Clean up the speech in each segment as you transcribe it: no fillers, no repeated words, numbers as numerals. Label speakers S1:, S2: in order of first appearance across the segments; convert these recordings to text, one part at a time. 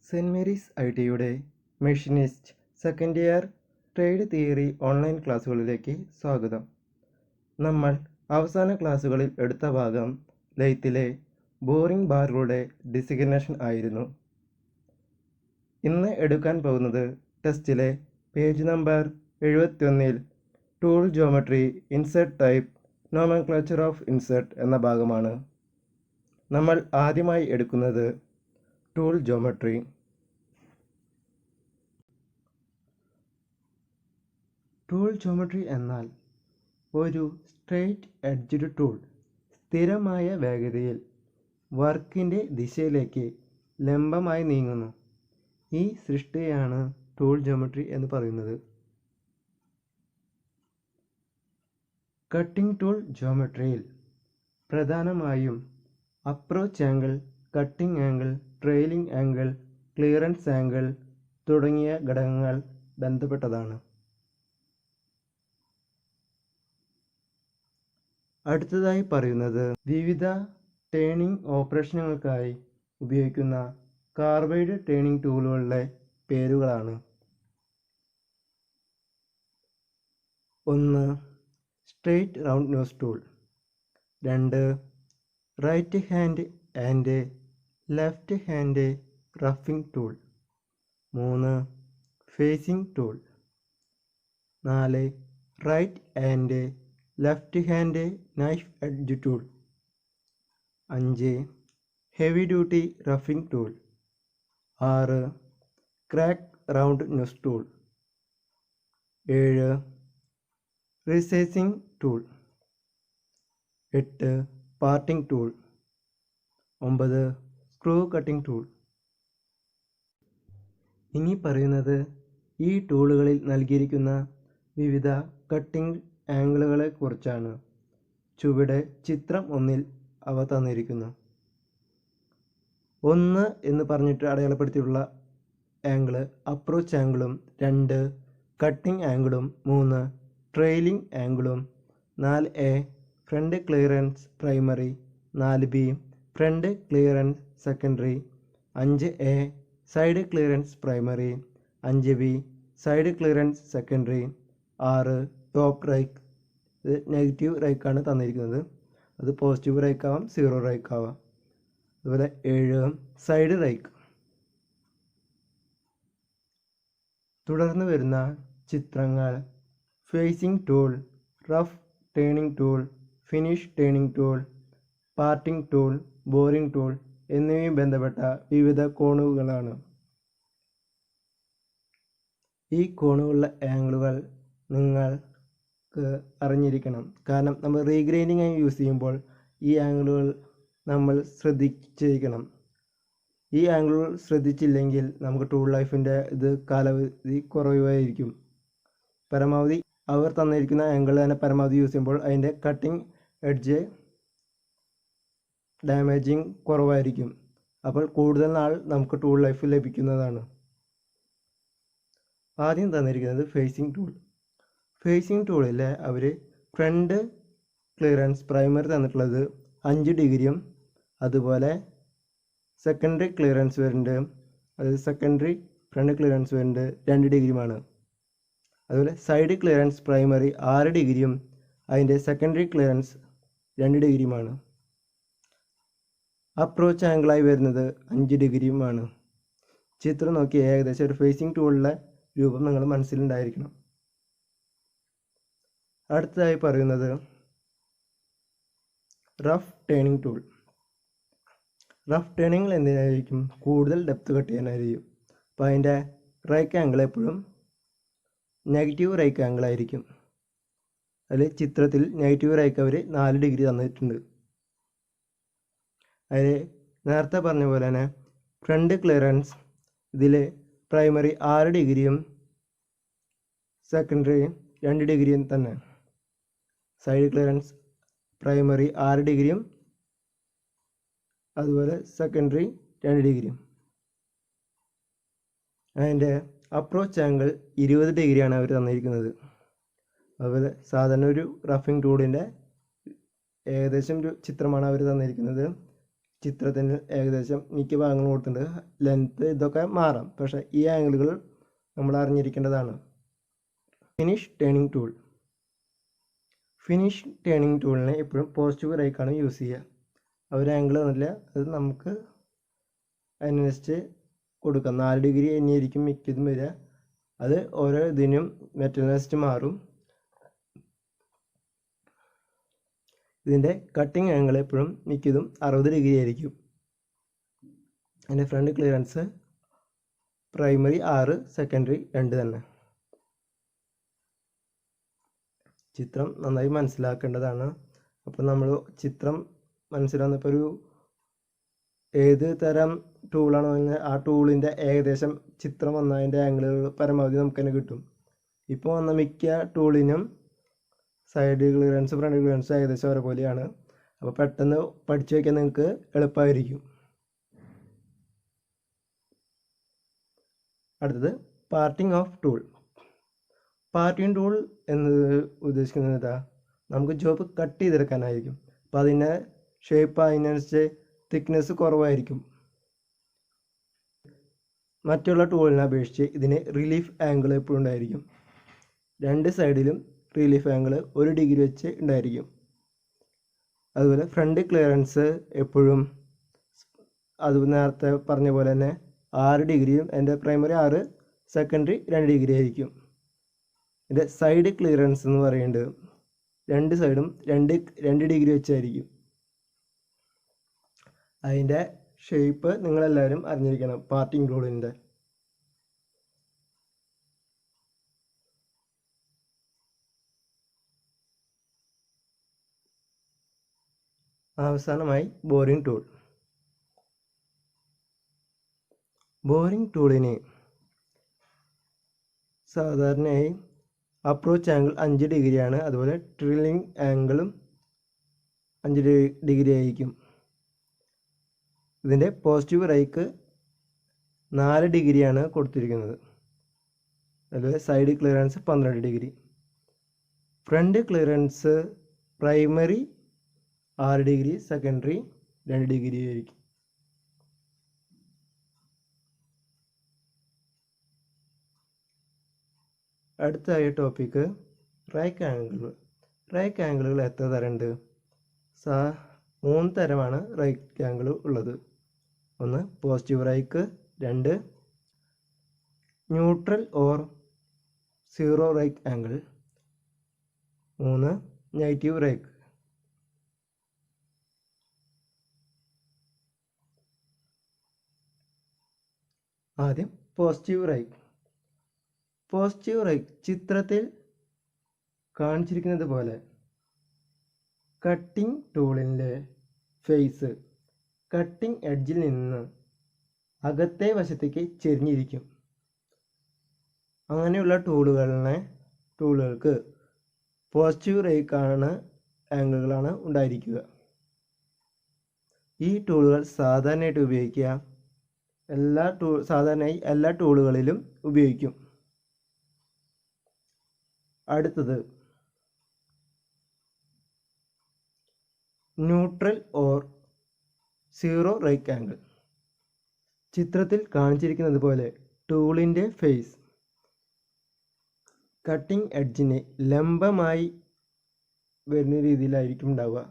S1: Cent Mary's ഐ.ടിയുടെ machinist second year trade theory online ക്ലാസ്സുകളിലേക്ക് സ്വാഗതം. നമ്മൾ അവസാന ക്ലാസ്സുകളിൽ എടുത്ത ഭാഗം ലെയ്ത്തിലെ ബോറിംഗ് ബാറുകളുടെ ഡിസിഗ്നേഷൻ ആയിരുന്നു. ഇന്ന് എടുക്കാൻ പോകുന്നത് ടെസ്റ്റിലെ page number 71 tool geometry insert type nomenclature of insert എന്ന ഭാഗമാണ്. നമ്മൾ ആദ്യമായി എടുക്കുന്നത് ടൂൾ ജോമെട്രി. ടൂൾ ജോമെട്രി എന്നാൽ ഒരു സ്ട്രെയിറ്റ് എഡ്ജ്ഡ് ടൂൾ സ്ഥിരമായ വേഗതയിൽ വർക്കിൻ്റെ ദിശയിലേക്ക് ലംബമായി നീങ്ങുന്നു. ഈ സൃഷ്ടിയാണ് ടൂൾ ജോമെട്രി എന്ന് പറയുന്നത്. കട്ടിംഗ് ടൂൾ ജോമെട്രിയിൽ പ്രധാനമായും approach angle, cutting angle, trailing angle, clearance angle തുടങ്ങിയ ഘടകങ്ങൾ ബന്ധപ്പെട്ടതാണ്. അടുത്തതായി പറയുന്നത് വിവിധ ടേണിംഗ് ഓപ്പറേഷനുകൾക്കായി ഉപയോഗിക്കുന്ന കാർബൈഡ് ടേണിംഗ് ടൂളുകളുടെ പേരുകളാണ്. 1. Straight round nose tool. 2. Right hand and left hand roughing tool. 3. Facing tool. 4. Right and left hand knife edge tool. 5. Heavy duty roughing tool. 6. Crack round nose tool. 7. Recessing tool. 8. Parting tool. 9. Screw cutting tool. ഇനി പറയുന്നത് ഈ ടൂളുകളിൽ നൽകിയിരിക്കുന്ന വിവിധ cutting ആംഗിളുകളെ കുറിച്ചാണ്. ചുവടെ ചിത്രം 1 അവ തന്നിരിക്കുന്നു. 1 എന്ന് പറഞ്ഞിട്ട് അടയാളപ്പെടുത്തിയിട്ടുള്ള ആംഗിള് അപ്രോച്ച് ആംഗിളും, 2 കട്ടിംഗ് ആംഗിളും, 3 ട്രെയിലിംഗ് ആംഗിളും, 4A front clearance primary, 4B front clearance secondary, 5A side clearance primary, 5B side clearance secondary, 6 top rake. ഇത് നെഗറ്റീവ് റൈക്കാണ് തന്നിരിക്കുന്നത്. അത് പോസിറ്റീവ് റൈക്കാവാം, സീറോ റൈക്കാവാം. അതുപോലെ 7 സൈഡ് റൈക്ക്. തുടർന്ന് വരുന്ന ചിത്രങ്ങൾ facing tool, rough turning tool, finish turning tool, parting tool, boring tool എന്നിവയും ബന്ധപ്പെട്ട വിവിധ കോണുകളാണ്. ഈ കോണുകളുടെ ആംഗിളുകൾ നിങ്ങൾക്ക് അറിഞ്ഞിരിക്കണം. കാരണം നമ്മൾ റീഗ്രൈൻഡിങ് ആയി യൂസ് ചെയ്യുമ്പോൾ ഈ ആംഗിളുകൾ നമ്മൾ ശ്രദ്ധിച്ചിരിക്കണം. ഈ ആംഗിളുകൾ ശ്രദ്ധിച്ചില്ലെങ്കിൽ നമുക്ക് ടൂൾ ലൈഫിൻ്റെ കാലാവധി കുറവായിരിക്കും. പരമാവധി അവർ തന്നിരിക്കുന്ന ആംഗിൾ തന്നെ പരമാവധി യൂസ് ചെയ്യുമ്പോൾ അതിൻ്റെ കട്ടിംഗ് എഡ്ജ് ഡാമേജിങ് കുറവായിരിക്കും. അപ്പോൾ കൂടുതൽ നാൾ നമുക്ക് ടൂൾ ലൈഫ് ലഭിക്കുന്നതാണ്. ആദ്യം തന്നിരിക്കുന്നത് ഫേസിംഗ് ടൂൾ. ഫേസിംഗ് ടൂളിൽ അവർ ഫ്രണ്ട് ക്ലിയറൻസ് പ്രൈമറി തന്നിട്ടുള്ളത് 5 ഡിഗ്രിയും, അതുപോലെ സെക്കൻഡറി ക്ലിയറൻസ് വരുന്നുണ്ട്, അത് സെക്കൻഡറി ഫ്രണ്ട് ക്ലിയറൻസ് വരുന്നുണ്ട് 2 ഡിഗ്രിയുമാണ്. അതുപോലെ സൈഡ് ക്ലിയറൻസ് പ്രൈമറി 6 ഡിഗ്രിയും അതിൻ്റെ സെക്കൻഡറി ക്ലിയറൻസ് 2 ഡിഗ്രിയുമാണ്. അപ്രോച്ച് ആംഗിളായി വരുന്നത് 5 ഡിഗ്രിയുമാണ്. ചിത്രം നോക്കി ഏകദേശം ഒരു ഫേസിംഗ് ടൂളിലെ രൂപം നിങ്ങൾ മനസ്സിലുണ്ടായിരിക്കണം. അടുത്തതായി പറയുന്നത് rough turning tool. Rough turning എന്തിനായിരിക്കും? കൂടുതൽ ഡെപ്ത് കട്ട് ചെയ്യാനായിരിക്കും. അപ്പോൾ അതിൻ്റെ റൈക്ക് ആംഗിൾ എപ്പോഴും നെഗറ്റീവ് റൈക്ക് ആംഗിൾ ആയിരിക്കും. അതിൽ ചിത്രത്തിൽ നെഗറ്റീവ് റൈക്ക് അവർ 4 ഡിഗ്രി തന്നിട്ടുണ്ട്. അതിൽ നേരത്തെ പറഞ്ഞ പോലെ തന്നെ ഫ്രണ്ട് ക്ലിയറൻസ് ഇതിൽ പ്രൈമറി 6 ഡിഗ്രിയും സെക്കൻഡറി 2 ഡിഗ്രിയും തന്നെ. സൈഡ് ക്ലിയറൻസ് പ്രൈമറി 6 ഡിഗ്രിയും അതുപോലെ സെക്കൻഡറി 2 ഡിഗ്രിയും. അതിൻ്റെ അപ്രോച്ച് ആംഗിൾ 20 ഡിഗ്രിയാണ് അവർ തന്നിരിക്കുന്നത്. അതുപോലെ സാധാരണ ഒരു റഫിംഗ് ടൂളിൻ്റെ ഏകദേശം ഒരു ചിത്രമാണ് അവർ തന്നിരിക്കുന്നത്. ചിത്രത്തിന് ഏകദേശം മിക്ക ഭാഗങ്ങളും കൊടുത്തിട്ടുണ്ട്. ലെങ്ത്ത് ഇതൊക്കെ മാറാം, പക്ഷേ ഈ ആംഗിളുകൾ നമ്മൾ അറിഞ്ഞിരിക്കേണ്ടതാണ്. Finish turning tool. Finish turning ടൂളിനെ എപ്പോഴും പോസിറ്റീവ് റൈക്കാണ് യൂസ് ചെയ്യുക. ഒരു ആംഗിൾ തന്നില്ല, അത് നമുക്ക് അതിനനുസരിച്ച് കൊടുക്കാം. 4 ഡിഗ്രി തന്നെയായിരിക്കും മിക്കതും വരിക. അത് ഓരോ ഇതിനും മെറ്റലിനനുസരിച്ച് മാറും. ഇതിൻ്റെ കട്ടിങ് ആംഗിൾ എപ്പോഴും മിക്കതും 60 ഡിഗ്രി ആയിരിക്കും. അതിൻ്റെ ഫ്രണ്ട് ക്ലിയറൻസ് പ്രൈമറി 6, സെക്കൻഡറി 2 തന്നെ. ചിത്രം നന്നായി മനസ്സിലാക്കേണ്ടതാണ്. അപ്പോൾ നമ്മൾ ചിത്രം മനസ്സിലാകുന്നപ്പോൾ ഒരു ഏത് തരം ടൂളാണോ ആ ടൂളിൻ്റെ ഏകദേശം ചിത്രം വന്നതിൻ്റെ ആംഗിളുകൾ പരമാവധി നമുക്ക് തന്നെ കിട്ടും. ഇപ്പോൾ വന്ന മിക്ക ടൂളിനും സൈഡ് ക്ലിയറൻസ് ഫ്രണ്ട് ക്ലിയറൻസ് ഏകദേശം ഒരേപോലെയാണ്. അപ്പോൾ പെട്ടെന്ന് പഠിച്ചു വയ്ക്കാൻ നിങ്ങൾക്ക് എളുപ്പമായിരിക്കും. അടുത്തത് parting of tool. Parting tool എന്നത് ഉദ്ദേശിക്കുന്നത് ഇതാ, നമുക്ക് ജോബ് കട്ട് ചെയ്തെടുക്കാനായിരിക്കും. അപ്പോൾ അതിൻ്റെ ഷേപ്പ് അതിനനുസരിച്ച് തിക്നെസ് കുറവായിരിക്കും. മറ്റുള്ള ടൂളിനെ അപേക്ഷിച്ച് ഇതിന് റിലീഫ് ആംഗിൾ എപ്പോഴും ഉണ്ടായിരിക്കും. 2 സൈഡിലും റിലീഫ് ആംഗിൾ 1 ഡിഗ്രി വെച്ച് ഉണ്ടായിരിക്കും. അതുപോലെ ഫ്രണ്ട് ക്ലിയറൻസ് എപ്പോഴും അത് നേരത്തെ പറഞ്ഞ പോലെ തന്നെ 6 ഡിഗ്രിയും എൻ്റെ പ്രൈമറി 6, സെക്കൻഡറി 2 ഡിഗ്രി ആയിരിക്കും. ഇതിൻ്റെ സൈഡ് ക്ലിയറൻസ് എന്ന് പറയുന്നത് 2 സൈഡും 2 ഡിഗ്രി വെച്ചായിരിക്കും. അതിൻ്റെ ഷേപ്പ് നിങ്ങളെല്ലാവരും അറിഞ്ഞിരിക്കണം. പാർട്ടിങ് ടൂളിൻ്റെ അവസാനമായി ബോറിംഗ് ടൂൾ. ബോറിംഗ് ടൂളിന് സാധാരണയായി അപ്രോച്ച് ആംഗിൾ 5 ഡിഗ്രിയാണ്. അതുപോലെ ഡ്രില്ലിംഗ് ആംഗിളും 5 ഡിഗ്രി ആയിരിക്കും. ഇതിൻ്റെ പോസിറ്റീവ് റൈക്ക് 4 ഡിഗ്രിയാണ് കൊടുത്തിരിക്കുന്നത്. അതുപോലെ സൈഡ് ക്ലിയറൻസ് 12 ഡിഗ്രി. ഫ്രണ്ട് ക്ലിയറൻസ് പ്രൈമറി 6 ഡിഗ്രി, സെക്കൻഡറി 2 ഡിഗ്രി ആയിരിക്കും. അടുത്തായ ടോപ്പിക്ക് റൈറ്റ് ആംഗിളുകൾ. റൈറ്റ് ആംഗിളുകൾ എത്ര തരമുണ്ട്? 3 തരമാണ് റൈറ്റ് ആംഗിൾ ഉള്ളത്. 1 positive rake, 2 neutral or 0 rake angle, 3 negative rake. ആദ്യം പോസിറ്റീവ് റൈക്ക്. പോസിറ്റീവ് റൈക്ക് ചിത്രത്തിൽ കാണിച്ചിരിക്കുന്നത് പോലെ കട്ടിംഗ് ടൂളിൻ്റെ ഫേസ് കട്ടിംഗ് എഡ്ജിൽ നിന്ന് അകത്തെ വശത്തേക്ക് ചെരിഞ്ഞിരിക്കും. അങ്ങനെയുള്ള ടൂളുകൾക്ക് പോസിറ്റീവ് റൈക്കാണ് ആംഗിളുകളാണ് ഉണ്ടായിരിക്കുക. ഈ ടൂളുകൾ സാധാരണയായിട്ട് ഉപയോഗിക്കുക സാധാരണയായി എല്ലാ ടൂളുകളിലും ഉപയോഗിക്കും. അടുത്തത് ന്യൂട്രൽ ഓർ 0 റൈറ്റ് ആംഗിൾ. ചിത്രത്തിൽ കാണിച്ചിരിക്കുന്നത് പോലെ ടൂളിൻ്റെ ഫേസ് കട്ടിംഗ് എഡ്ജിന് ലംബമായി വരുന്ന രീതിയിലായിരിക്കും ഉണ്ടാവുക.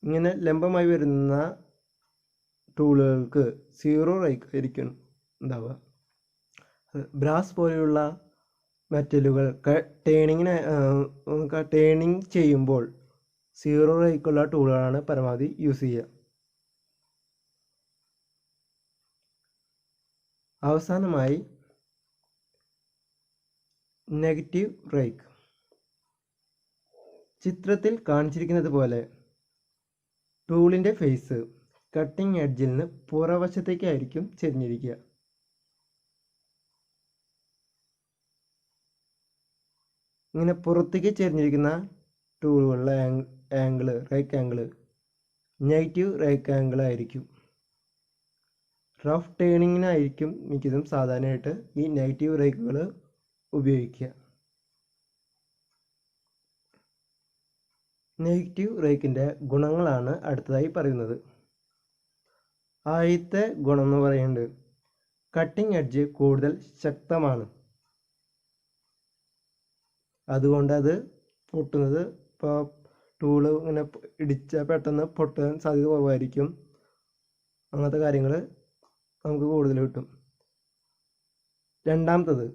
S1: ഇങ്ങനെ ലംബമായി വരുന്ന ടൂളുകൾക്ക് 0 റൈക്ക് ആയിരിക്കും ഉണ്ടാവുക. ബ്രാസ് പോലെയുള്ള മെറ്റലുകൾ ടേണിങ് ചെയ്യുമ്പോൾ 0 റൈക്കുള്ള ടൂളുകളാണ് പരമാവധി യൂസ് ചെയ്യുക. അവസാനമായി നെഗറ്റീവ് റൈക്ക്. ചിത്രത്തിൽ കാണിച്ചിരിക്കുന്നത് പോലെ ടൂളിൻ്റെ ഫേസ് കട്ടിംഗ് എഡ്ജിൽ നിന്ന് പുറവശത്തേക്കായിരിക്കും ചെരിഞ്ഞിരിക്കുക. ഇങ്ങനെ പുറത്തേക്ക് ചെരിഞ്ഞിരിക്കുന്ന ടൂളുകളുടെ rake angle negative rake angle ആയിരിക്കും. റഫ് ടേണിങ്ങിനായിരിക്കും മിക്കതും സാധാരണയായിട്ട് ഈ നെഗറ്റീവ് റൈക്കുകൾ ഉപയോഗിക്കുക. നെഗറ്റീവ് റൈക്കിൻ്റെ ഗുണങ്ങളാണ് അടുത്തതായി പറയുന്നത്. ആദ്യത്തെ ഗുണം എന്ന് പറയുന്നത് കട്ടിംഗ് എഡ്ജ് കൂടുതൽ ശക്തമാണ്. അതുകൊണ്ട് അത് പൊട്ടുന്നത് ഇപ്പോൾ ടൂള് ഇങ്ങനെ ഇടിച്ചാൽ പെട്ടെന്ന് പൊട്ടാൻ സാധ്യത കുറവായിരിക്കും. അങ്ങനത്തെ കാര്യങ്ങൾ നമുക്ക് കൂടുതൽ കിട്ടും. രണ്ടാമത്തത്,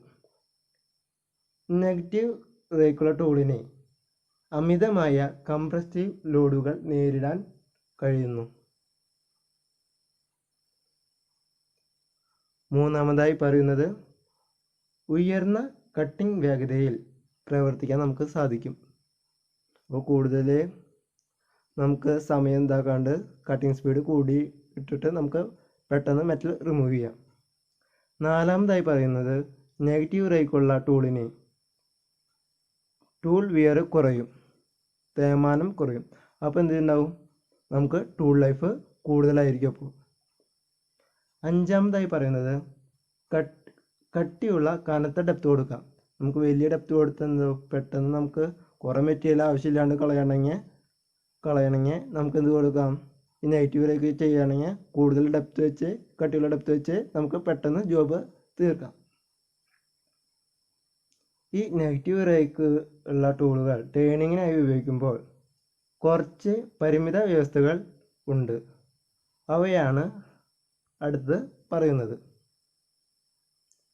S1: നെഗറ്റീവ് റേക്കുള്ള ടൂളിനെ അമിതമായ കംപ്രസീവ് ലോഡുകൾ നേരിടാൻ കഴിയുന്നു. മൂന്നാമതായി പറയുന്നത് ഉയർന്ന കട്ടിംഗ് വേഗതയിൽ പ്രവർത്തിക്കാൻ നമുക്ക് സാധിക്കും. അപ്പോൾ കൂടുതൽ നമുക്ക് സമയം എന്താക്കാണ്ട് കട്ടിംഗ് സ്പീഡ് കൂടി ഇട്ടിട്ട് നമുക്ക് പെട്ടെന്ന് മെറ്റൽ റിമൂവ് ചെയ്യാം. നാലാമതായി പറയുന്നത് നെഗറ്റീവ് റേക്കുള്ള ടൂളിന് ടൂൾ വിയർ കുറയും, തേയ്മാനം കുറയും. അപ്പോൾ എന്തുണ്ടാവും, നമുക്ക് ടൂൾ ലൈഫ് കൂടുതലായിരിക്കും. അപ്പോൾ അഞ്ചാമതായി പറയുന്നത് കട്ടിയുള്ള കനത്ത ഡെപ്ത് കൊടുക്കാം. നമുക്ക് വലിയ ഡെപ്ത് കൊടുത്ത് പെട്ടെന്ന് നമുക്ക് കുറേ മെറ്റീരിയൽ ആവശ്യമില്ലാണ്ട് കളയണമെങ്കിൽ നമുക്ക് എന്ത് കൊടുക്കാം, ഈ നെഗറ്റീവ് റേക്ക് ചെയ്യുകയാണെങ്കിൽ കൂടുതൽ ഡെപ്ത് വെച്ച് കട്ടിയുള്ള ഡെപ്ത് വെച്ച് നമുക്ക് പെട്ടെന്ന് ജോബ് തീർക്കാം. ഈ നെഗറ്റീവ് റേക്ക് ഉള്ള ടൂളുകൾ ടേണിങ്ങിനായി ഉപയോഗിക്കുമ്പോൾ കുറച്ച് പരിമിത വ്യവസ്ഥകൾ ഉണ്ട്. അവയാണ് അടുത്ത് പറയുന്നത്.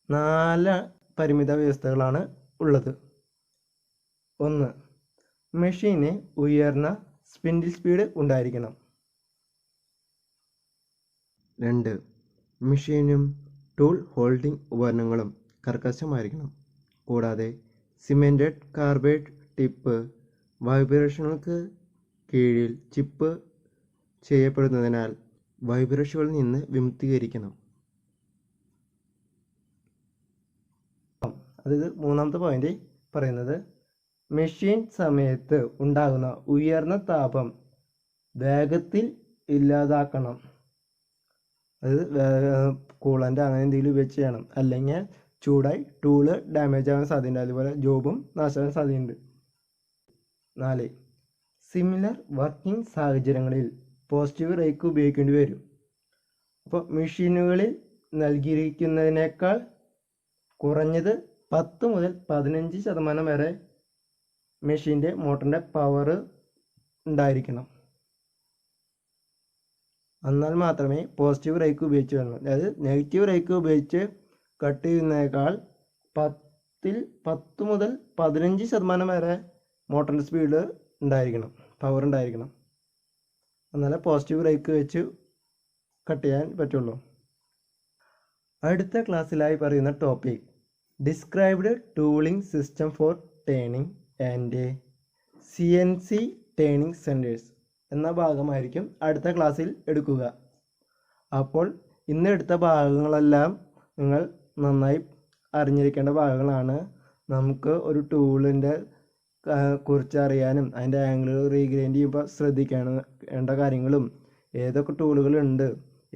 S1: 4 പരിമിത വ്യവസ്ഥകളാണ് ഉള്ളത്. 1. മെഷീന് ഉയർന്ന സ്പിൻഡിൽ സ്പീഡ് ഉണ്ടായിരിക്കണം. 2. മെഷീനും ടൂൾ ഹോൾഡിംഗ് ഉപകരണങ്ങളും കർക്കശമായിരിക്കണം. കൂടാതെ സിമെൻറ്റഡ് കാർബൈഡ് ടിപ്പ് വൈബ്രേഷനുകൾക്ക് കീഴിൽ ചിപ്പ് ചെയ്യപ്പെടുന്നതിനാൽ വൈബ്രേഷനുകളിൽ നിന്ന് വിമുക്തീകരിക്കണം. അതായത് മൂന്നാമത്തെ പോയിന്റ് പറയുന്നത് മെഷീൻ സമയത്ത് ഉണ്ടാകുന്ന ഉയർന്ന താപം വേഗത്തിൽ ഇല്ലാതാക്കണം. അതായത് കൂളൻ്റ് അങ്ങനെ എന്തെങ്കിലും ഉപയോഗിച്ച് ചെയ്യണം, അല്ലെങ്കിൽ ചൂടായി ടൂള് ഡാമേജ് ആവാൻ സാധ്യതയുണ്ട്, അതുപോലെ ജോബും നാശമാവാൻ സാധ്യതയുണ്ട്. 4. സിമിലർ വർക്കിംഗ് സാഹചര്യങ്ങളിൽ പോസിറ്റീവ് റേക്ക് ഉപയോഗിക്കേണ്ടി വരും. അപ്പോൾ മെഷീനുകളിൽ നൽകിയിരിക്കുന്നതിനേക്കാൾ കുറഞ്ഞത് 10 മുതൽ 15% വരെ മെഷീൻ്റെ മോട്ടറിൻ്റെ പവർ ഉണ്ടായിരിക്കണം. എന്നാൽ മാത്രമേ പോസിറ്റീവ് റേക്ക് ഉപയോഗിച്ച് വേണം. അതായത് നെഗറ്റീവ് റേക്ക് ഉപയോഗിച്ച് കട്ട് ചെയ്യുന്നതിനേക്കാൾ 10 മുതൽ 15% വരെ മോട്ടറിൻ്റെ സ്പീഡ് ഉണ്ടായിരിക്കണം, പവർ ഉണ്ടായിരിക്കണം. എന്നാലേ പോസിറ്റീവ് റേക്ക് വെച്ച് കട്ട് ചെയ്യാൻ പറ്റുള്ളൂ. അടുത്ത ക്ലാസ്സിലായി പറയുന്ന topic described tooling system for turning and CNC turning centres എന്ന ഭാഗമായിരിക്കും അടുത്ത ക്ലാസ്സിൽ എടുക്കുക. അപ്പോൾ ഇന്ന് എടുത്ത ഭാഗങ്ങളെല്ലാം നിങ്ങൾ നന്നായി അറിഞ്ഞിരിക്കേണ്ട ഭാഗങ്ങളാണ്. നമുക്ക് ഒരു ടൂളിൻ്റെ കുറിച്ച് അറിയാനും അതിൻ്റെ ആംഗിളുകൾ റീഗ്രൈൻഡ് ചെയ്യുമ്പോൾ ശ്രദ്ധിക്കേണ്ട കാര്യങ്ങളും ഏതൊക്കെ ടൂളുകളുണ്ട്,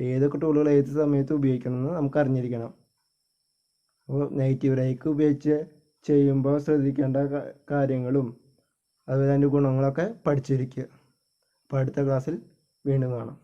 S1: ഏതൊക്കെ ടൂളുകൾ ഏത് സമയത്ത് ഉപയോഗിക്കണമെന്ന് നമുക്ക് അറിഞ്ഞിരിക്കണം. അപ്പോൾ നെഗറ്റീവ് റേക്ക് ഉപയോഗിച്ച് ചെയ്യുമ്പോൾ ശ്രദ്ധിക്കേണ്ട കാര്യങ്ങളും അതുപോലെ അതിൻ്റെ ഗുണങ്ങളൊക്കെ പഠിച്ചിരിക്കുക. അപ്പോൾ അടുത്ത ക്ലാസ്സിൽ വീണ്ടും കാണാം.